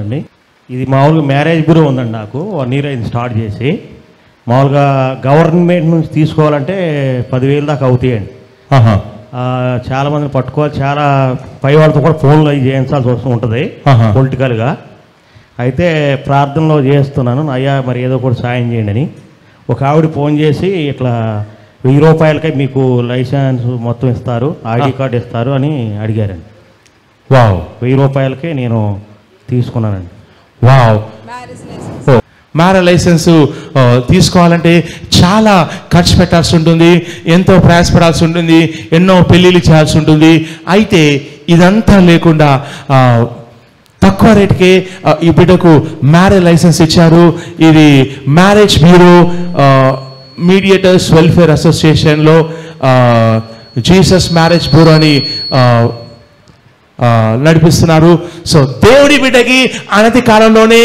ఉందండి. ఇది మామూలుగా మ్యారేజ్ బ్యూరో ఉందండి. నాకు 1 year అయింది స్టార్ట్ చేసి. మామూలుగా గవర్నమెంట్ నుంచి తీసుకోవాలంటే 10,000 దాకా అవుతాయండి. చాలామందిని పట్టుకోవాలి, చాలా పై వాళ్ళతో కూడా ఫోన్లో చేయించాల్సి వస్తూ ఉంటుంది పొలిటికల్గా. అయితే ప్రార్థనలో చేస్తున్నాను, అయ్యా మరి ఏదో కూడా సాయం చేయండి అని. ఒక ఆవిడ ఫోన్ చేసి ఇట్లా 1000 రూపాయలకే మీకు లైసెన్స్ మొత్తం ఇస్తారు, ఐడి కార్డు ఇస్తారు అని అడిగారండి. వావ్, 1000 రూపాయలకే నేను తీసుకున్నానండి. వావ్. మ్యారేజ్ లైసెన్స్ తీసుకోవాలంటే చాలా ఖర్చు పెట్టాల్సి ఉంటుంది, ఎంతో ప్రయాసపడాల్సి ఉంటుంది, ఎన్నో పెళ్ళిళ్ళు చేయాల్సి ఉంటుంది. అయితే ఇదంతా లేకుండా తక్కువ రేటుకే ఈ బిడ్డకు మ్యారేజ్ లైసెన్స్ ఇచ్చారు. ఇది మ్యారేజ్ బ్యూరో మీడియేటర్స్ వెల్ఫేర్ అసోసియేషన్లో జీసస్ మ్యారేజ్ బ్యూరో అని నడిపిస్తున్నారు. సో దేవుడి బిడ్డకి అనతి కాలంలోనే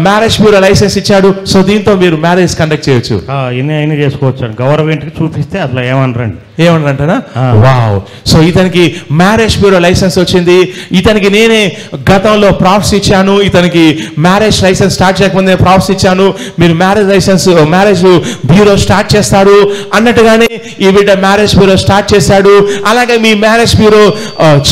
మ్యారేజ్ బ్యూరో లైసెన్స్ ఇచ్చాడు. సో దీంతో మీరు మ్యారేజ్ కండక్ట్ చేయొచ్చు, ఎన్ని చేసుకోవచ్చు. గవర్నమెంట్కి చూపిస్తే అసలు ఏమన్నారంటనా? వావ్. సో ఇతనికి మ్యారేజ్ బ్యూరో లైసెన్స్ వచ్చింది. ఇతనికి నేనే గతంలో ప్రాఫ్స్ ఇచ్చాను, ఇతనికి మ్యారేజ్ లైసెన్స్ స్టార్ట్ చేయకముందే ప్రాఫ్స్ ఇచ్చాను, మీరు మ్యారేజ్ బ్యూరో స్టార్ట్ చేస్తారు అన్నట్టుగానే ఈ బిడ్డ మ్యారేజ్ బ్యూరో స్టార్ట్ చేశాడు. అలాగే మీ మ్యారేజ్ బ్యూరో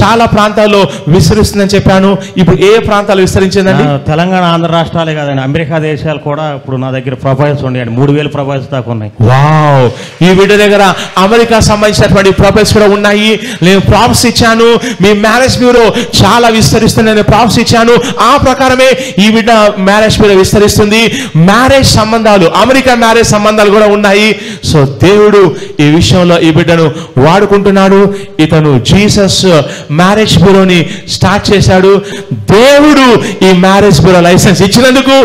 చాలా ప్రాంతాల్లో విస్తరిస్తుందని చెప్పాను. ఇప్పుడు ఏ ప్రాంతాలు విస్తరించిందండి? తెలంగాణ, ఆంధ్ర రాష్ట్రాలే కాదండి, అమెరికా దేశాలు కూడా ఇప్పుడు నా దగ్గర ప్రొఫైల్స్ ఉన్నాయండి. 3000 ప్రొఫైల్స్ దాకా ఉన్నాయి. వావ్. ఈ బిడ్డ దగ్గర అమెరికా సంబంధించినటువంటి ప్రొఫైల్స్ కూడా ఉన్నాయి. నేను ప్రాప్స్ ఇచ్చాను, మీ మ్యారేజ్ బ్యూరో చాలా విస్తరిస్తుంది, ప్రాప్స్ ఇచ్చాను. ఆ ప్రకారమే ఈ బిడ్డ మ్యారేజ్ బ్యూరో విస్తరిస్తుంది. మ్యారేజ్ సంబంధాలు, అమెరికా మ్యారేజ్ సంబంధాలు కూడా ఉన్నాయి. సో దేవుడు ఈ విషయంలో ఈ బిడ్డను వాడుకుంటున్నాడు. ఇతను జీసస్ మ్యారేజ్ బ్యూరోని స్టార్ట్ చేశాడు. దేవుడు ఈ మ్యారేజ్ బ్యూరో లైసెన్స్ ఇచ్చినందుకు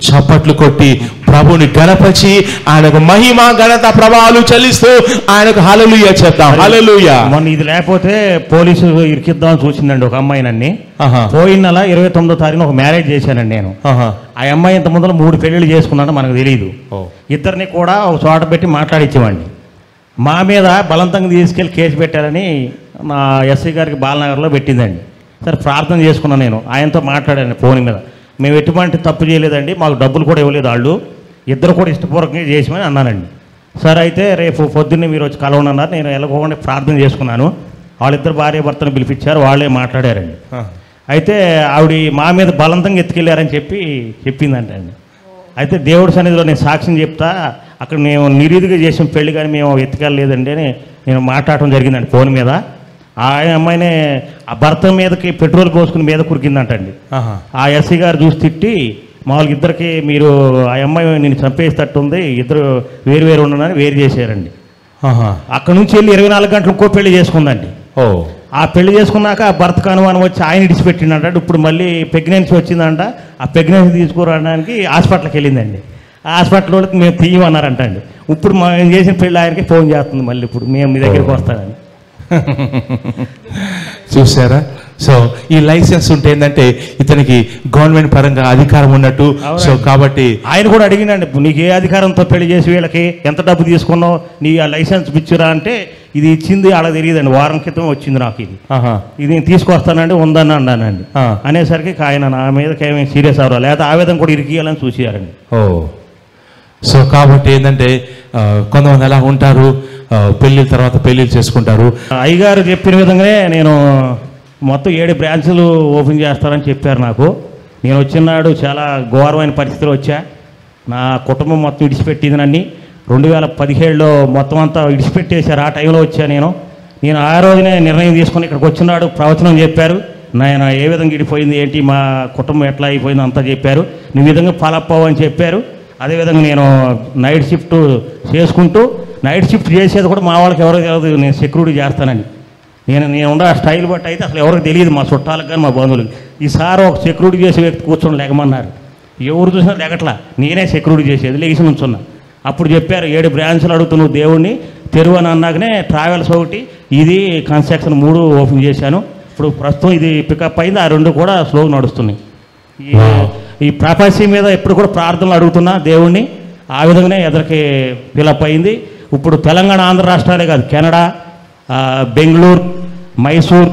చప్పట్లు కొట్టి ప్రభుని గణపరిచి ఆయనకు మహిమ ఘనత ప్రభావాలు చెల్లిస్తూ ఆయనకు హల్లెలూయా చెప్తాం. హల్లెలూయా. మొన్న ఇది లేకపోతే పోలీసు ఇరికిద్దామని చూసిందండి ఒక అమ్మాయి. నన్ను పోయిన నెల 29వ తారీఖున ఒక మ్యారేజ్ చేశానండి నేను. ఆ అమ్మాయి ఇంత ముందర 3 పెళ్ళిళ్ళు చేసుకున్నాడో మనకు తెలియదు. ఇద్దరిని కూడా ఒక చోట పెట్టి మాట్లాడించేవాడిని. మా మీద బలవంతంగా తీసుకెళ్ళి కేసు పెట్టారని నా ఎస్ఐ గారికి బాలనగర్లో పెట్టిందండి. సరే ప్రార్థన చేసుకున్నాను, నేను ఆయనతో మాట్లాడాను ఫోన్ మీద. మేము ఎటువంటి తప్పు చేయలేదండి, మాకు డబ్బులు కూడా ఇవ్వలేదు, వాళ్ళు ఇద్దరు కూడా ఇష్టపూర్వకంగా చేసామని అన్నానండి. సరే అయితే రేపు పొద్దున్నే మీరు వచ్చి కలవను అన్నారు. నేను వెళ్ళకుండా ప్రార్థన చేసుకున్నాను. వాళ్ళిద్దరు భార్య భర్తను పిలిపించారు, వాళ్ళే మాట్లాడారండి. అయితే ఆవిడ మా మీద బలవంతంగా ఎత్తుకెళ్ళారని చెప్పిందంటండి. అయితే దేవుడి సన్నిధిలో నేను సాక్ష్యం చెప్తా, అక్కడ మేము నిరీదిగా చేసిన పెళ్లి కానీ మేము ఎత్తుకెళ్ళలేదండి అని నేను మాట్లాడటం జరిగిందండి ఫోన్ మీద. ఆ అమ్మాయినే ఆ భర్త మీదకి పెట్రోల్ పోసుకుని మీద కురికిందంటండి. ఆ ఎస్ఐ గారు చూసి తిట్టి, మామూలుగా ఇద్దరికి మీరు ఆ అమ్మాయి నేను చంపేసేటట్టుంది, ఇద్దరు వేరు ఉండనని వేరు చేశారండి. అక్కడ నుంచి వెళ్ళి 24 గంటలు ఇంకో పెళ్లి చేసుకుందండి. ఆ పెళ్లి చేసుకున్నాక ఆ భర్తకు అనుమానం వచ్చి ఆయన ఇడిచిపెట్టిందంట. ఇప్పుడు మళ్ళీ ప్రెగ్నెన్సీ వచ్చిందంట. ఆ ప్రెగ్నెన్సీ తీసుకురావడానికి హాస్పిటల్కి వెళ్ళిందండి. ఆ హాస్పిటల్ వాళ్ళకి మేము తీయమన్నారంట అండి. ఇప్పుడు మేము చేసిన పెళ్లి ఆయనకి ఫోన్ చేస్తుంది మళ్ళీ, ఇప్పుడు మేము మీ దగ్గరికి వస్తామని. చూసారా? సో ఈ లైసెన్స్ ఉంటే ఏంటంటే ఇతనికి గవర్నమెంట్ పరంగా అధికారం ఉన్నట్టు. సో కాబట్టి ఆయన కూడా అడిగినండి, నీకు ఏ అధికారంతో పెళ్లి చేసి వీళ్ళకి ఎంత డబ్బు తీసుకున్నావు, నీ ఆ లైసెన్స్ ఇచ్చిరా అంటే ఇది ఇచ్చింది అలా తెలియదండి, వారం క్రితం వచ్చింది నాకు ఇది నేను తీసుకొస్తానండి ఉందని అన్నానండి. అనేసరికి ఆయన నా మీదకి ఏమీ సీరియస్ అవ్వరు, లేదా ఆవేదన కూడా ఇరికియాలని చూసారండి. సో కాబట్టి ఏంటంటే కొంతమంది అలా ఉంటారు, పెళ్ళిళ్ళ తర్వాత పెళ్ళిళ్ళు చేసుకుంటారు. అయ్యగారు చెప్పిన విధంగానే నేను మొత్తం 7 బ్రాంచులు ఓపెన్ చేస్తారని చెప్పారు నాకు. నేను వచ్చినాడు చాలా ఘోరమైన పరిస్థితిలో వచ్చా. నా కుటుంబం మొత్తం విడిచిపెట్టింది నన్ను. 2017లో మొత్తం అంతా విడిచిపెట్టేశారు. ఆ టైంలో వచ్చా నేను ఆ రోజునే నిర్ణయం తీసుకొని ఇక్కడికి వచ్చినాడు. ప్రవచనం చెప్పారు, నాయన ఏ విధంగా విడిపోయింది ఏంటి, మా కుటుంబం ఎట్లా అయిపోయింది అంతా చెప్పారు. నీ విధంగా ఫాలోఅప్ అని చెప్పారు. అదేవిధంగా నేను నైట్ షిఫ్ట్ చేసుకుంటూ, నైట్ షిఫ్ట్ చేసేది కూడా మా వాళ్ళకి ఎవరో తెలియదు, నేను సెక్యూరిటీ చేస్తానని. నేను ఉండే స్టైల్ బట్టి అయితే అసలు ఎవరికి తెలియదు, మా చుట్టాలకు కానీ మా బంధువులకి. ఈసారి ఒక సెక్యూరిటీ చేసే వ్యక్తి కూర్చొని లేకమన్నారు. ఎవరు చూసినా లేకట్లా, నేనే సెక్యూరిటీ చేసేది, లేచి నుంచున్నా. అప్పుడు చెప్పారు 7 బ్రాంచ్లు అడుగుతున్నావు దేవుడిని తెరువు అని అన్నాకనే ట్రావెల్స్ ఒకటి, ఇది కన్స్ట్రక్షన్ 3 ఓపెన్ చేశాను. ఇప్పుడు ప్రస్తుతం ఇది పికప్ అయింది, ఆ 2 కూడా స్లోగా నడుస్తున్నాయి. ఈ ప్రాపర్టీ మీద ఎప్పుడు కూడా ప్రార్థనలు అడుగుతున్నా దేవుణ్ణి, ఆ విధంగానే ఎదరికి ఫిలప్ అయింది. ఇప్పుడు తెలంగాణ, ఆంధ్ర రాష్ట్రాలే కాదు, Canada, Bengaluru, Mysore,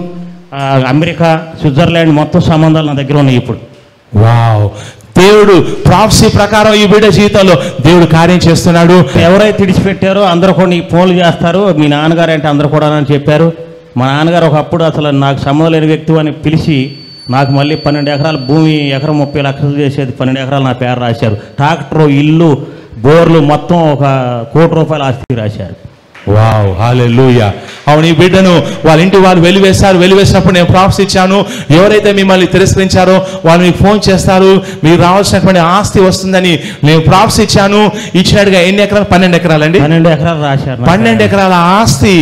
America, Switzerland మొత్తం సంబంధాలు నా దగ్గర ఉన్నాయి ఇప్పుడు. వావ్, దేవుడు ప్రాఫెసీ ప్రకారం ఈ బిడ్డ జీవితంలో దేవుడు కార్యం చేస్తున్నాడు. ఎవరైతే విడిచిపెట్టారో అందరూ కూడా నీకు ఫోన్లు చేస్తారు, మీ నాన్నగారు అంటే అందరూ కూడా అని చెప్పారు. మా నాన్నగారు ఒకప్పుడు అసలు నాకు సంబంధం లేని వ్యక్తి అని పిలిచి నాకు మళ్ళీ 12 ఎకరాల భూమి, ఎకరం 30 లక్షలు చేసేది 12 ఎకరాలు నా పేరు రాశారు. ట్రాక్టరు, ఇల్లు, బోర్లు మొత్తం 1 కోటి రూపాయల ఆస్తి రాశారు. వావ్, హల్లెలూయా. అవును, ఈ బిడ్డను వాళ్ళ ఇంటి వాళ్ళు వెలివేసినప్పుడు నేను ప్రాఫెసీ ఇచ్చాను. ఎవరైతే మిమ్మల్ని తిరస్కరించారో వాళ్ళు మీకు ఫోన్ చేస్తారు, మీకు రావాల్సినటువంటి ఆస్తి వస్తుందని నేను ప్రాఫెసీ ఇచ్చాను. ఇచ్చినట్టుగా ఎన్ని ఎకరాలు? 12 ఎకరాలండి. 12 ఎకరాలు రాశారు. 12 ఎకరాల ఆస్తి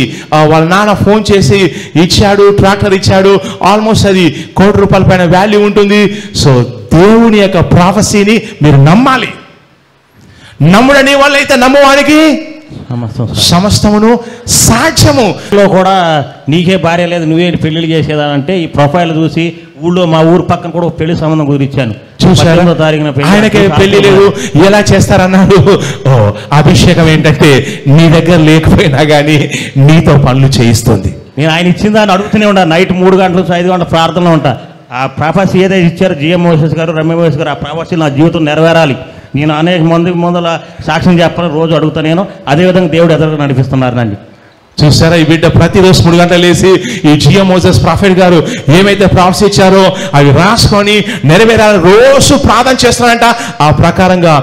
వాళ్ళ నాన్న ఫోన్ చేసి ఇచ్చాడు, ట్రాక్టర్ ఇచ్చాడు. ఆల్మోస్ట్ అది 1 కోటి రూపాయల పైన వాల్యూ ఉంటుంది. సో దేవుని యొక్క ప్రాఫెసీని మీరు నమ్మాలి. నమ్ముడని వాళ్ళైతే నమ్మువానికి సమస్తమును సాధ్యము. కూడా నీకే భార్య లేదు, నువ్వే పెళ్లిళ్ళు చేసేదానంటే ఈ ప్రొఫైల్ చూసి ఊళ్ళో మా ఊరు పక్కన కూడా ఒక పెళ్లి సంబంధం గురించాను. చూసారా, ఆయనకే పెళ్లి లేదు, ఎలా చేస్తారన్నాడు. ఓ, అభిషేకం ఏంటంటే నీ దగ్గర లేకపోయినా కానీ నీతో పనులు చేయిస్తుంది. నేను ఆయన ఇచ్చిన దాన్ని అడుగుతూనే ఉంటా. నైట్ 3 గంటల నుంచి 5 గంటల ప్రార్థనలో ఉంటా. ఆ ప్రాపర్సీ ఏదైతే ఇచ్చారో జిఎం మోసెస్ గారు, రమ్య మోసెస్ గారు, ఆ ప్రాపర్సీ నా జీవితం నెరవేరాలి, నేను అనేక మంది ముందల సాక్ష్యం చెప్పాలని రోజు అడుగుతా. నేను అదేవిధంగా దేవుడు ఎదురుగా నడిపిస్తున్నారు నన్ను. చూసారా, ఈ బిడ్డ ప్రతిరోజు 3 గంటలు లేసి ఈ జిఎం మోసెస్ ప్రాఫెట్ గారు ఏమైతే ప్రాఫెసీ ఇచ్చారో అవి రాసుకొని నెరవేరాలని రోజు ప్రార్థన చేస్తున్నారంట. ఆ ప్రకారంగా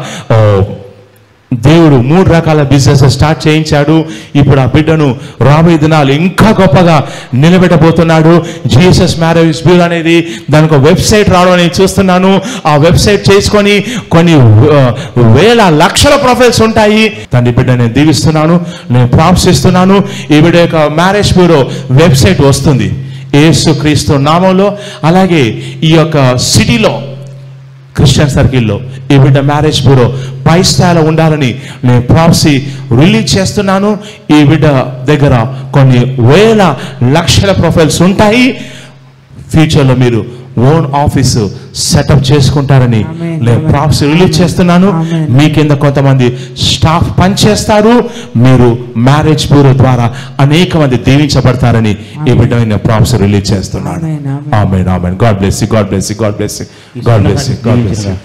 దేవుడు 3 రకాల బిజినెస్ స్టార్ట్ చేయించాడు. ఇప్పుడు ఆ బిడ్డను రాబోయే దినాలు ఇంకా గొప్పగా నిలబెట్టబోతున్నాడు. జీసస్ మ్యారేజ్ బ్యూరో అనేది దానికి ఒక వెబ్సైట్ రావడం నేను చూస్తున్నాను. ఆ వెబ్సైట్ చేసుకొని కొన్ని వేల లక్షల ప్రొఫైల్స్ ఉంటాయి. దాని బిడ్డ నేను దీవిస్తున్నాను, నేను ప్రార్థిస్తున్నాను. ఈ బిడ్డ యొక్క మ్యారేజ్ బ్యూరో వెబ్సైట్ వస్తుంది యేసుక్రీస్తు నామంలో. అలాగే ఈ యొక్క సిటీలో క్రిస్టియన్ సర్కిల్లో ఈ బిడ్డ మ్యారేజ్ బ్యూరో పై స్థాయిలో ఉండాలని నేను ప్రాఫెసీ రిలీజ్ చేస్తున్నాను. ఈ బిడ్డ దగ్గర కొన్ని వేల లక్షల ప్రొఫైల్స్ ఉంటాయి. ఫ్యూచర్లో మీరు ఓన్ ఆఫీస్ సెటప్ చేసుకుంటారని నేను ప్రాఫెసీ రిలీజ్ చేస్తున్నాను. మీ కింద కొంతమంది స్టాఫ్ పనిచేస్తారు. మీరు మ్యారేజ్ బ్యూరో ద్వారా అనేక మంది దీవించబడతారని ఈ బిడ్డ నేను ప్రాఫెసీ రిలీజ్ చేస్తున్నాను. ఆమేన్, ఆమేన్. God bless you, God bless you, God bless you, God bless you, God bless you.